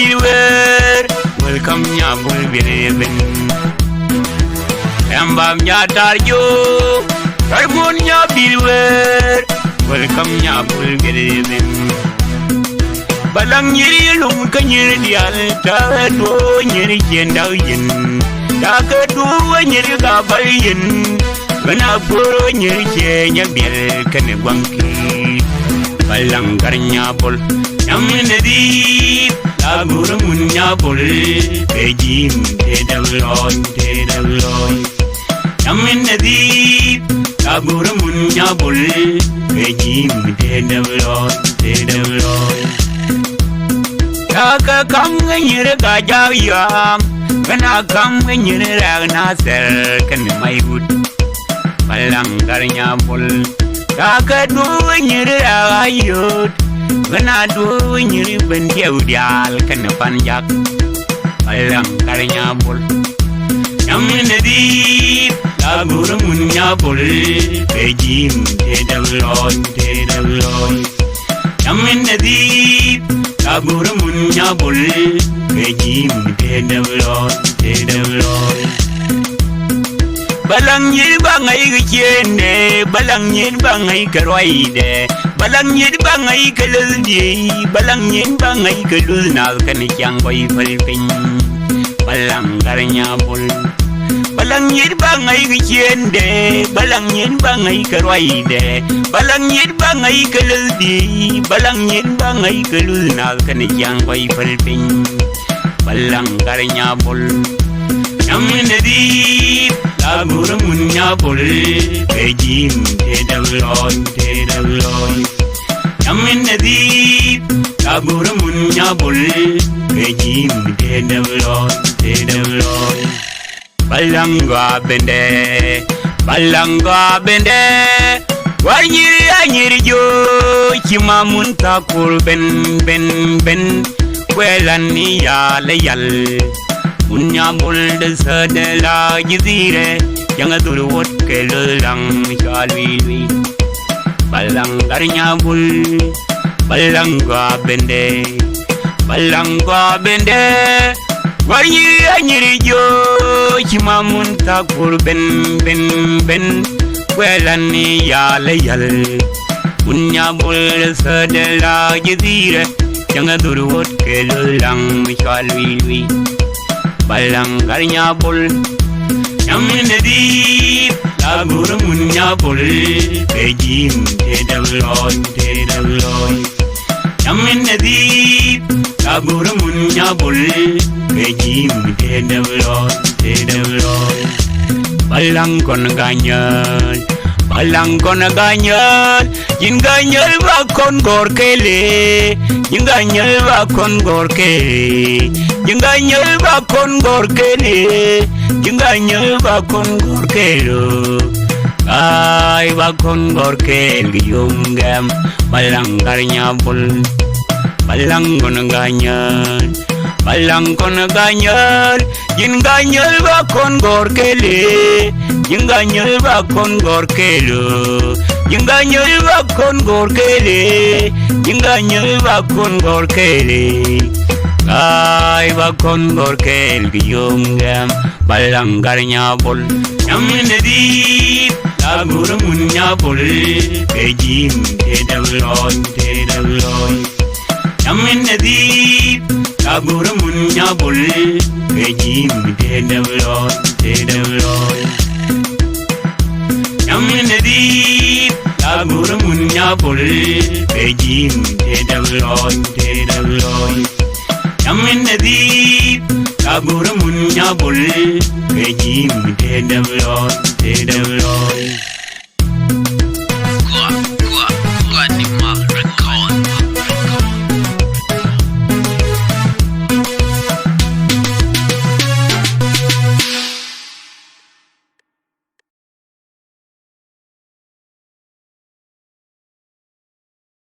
bilwer welcome nya bul bileben embam nya darjo karbon nya bilwer welcome nya bul bileben balang nyiri lum kanyir dial ta do nyiri jendau yin ta ka do nyiri ga bayin bana puro nyiri nya bil kan bangki balang garnya bol Yamin di Agura munya bol Pejim te davlon Yamin di Agura munya bol Pejim te davlon Kaka kam ngir ga jawiyam Kana kam ngir ra nasel kan mai gud Balang garnya bol Kaka du ngir ra ayut Gana du nyiri bendiau dial kan panjak Balang karnya bol Yamin di Agura munya bol Pejim te davlon Yamin di Agura munya bol Pejim te davlon Balang nyiri bangai gicene Balang nyiri bangai karwaide Balang nyiri bangai kaludi Balang nyiri bangai kalud Nal kan kyang boy palpin Balang garnya bol Balang nyiri bangai gicende Balang nyiri bangai karwaide Balang nyiri bangai kaludi Balang nyiri bangai kalud Nal kan kyang boy palpin Balang garnya bol Yamin di Agura munya bol Pejim te davlon Yamin di Agura munya bol Pejim te davlon Balangga bende Wanyiri anyiri jo Chima muntakul ben Kwelan ni yal Munya bol de sadela jizire Yang durwot ke lelang shalwi Balang garnya bol Balangga bende Wanyiri anyiri jo Chima muntakul ben Kwelan ni yal Munya bol de sadela jizire Yang durwot ke lelang shalwi Balang garnya bol Yamin di Agura munya bol Pejim te davlon Yamin di Agura munya bol Pejim te davlon Balang kon ganyan Jin ganyal ba kon gorkele Jin ganyal ba kon gorkele Jin ganyal ba kon gorkele Jin ganyal ba kon gorkelo Ay ba kon gorkel yungam Balang garnya bol Balang kon ganyan Jin ganyal ba kon gorkele Jin ganyal ba kon gorkelo Jin ganyal ba kon gorkele Jin ganyal ba kon gorkele Ay ba kon gorkel yungam Balang garnya bol Yamin di Agura munya bol Pejim te davlon Yamin di Agura munya bol Pejim te davlon Yamin di Agura munya bol Pejim te davlon Yamin di Agura munya bol Pejim te davlon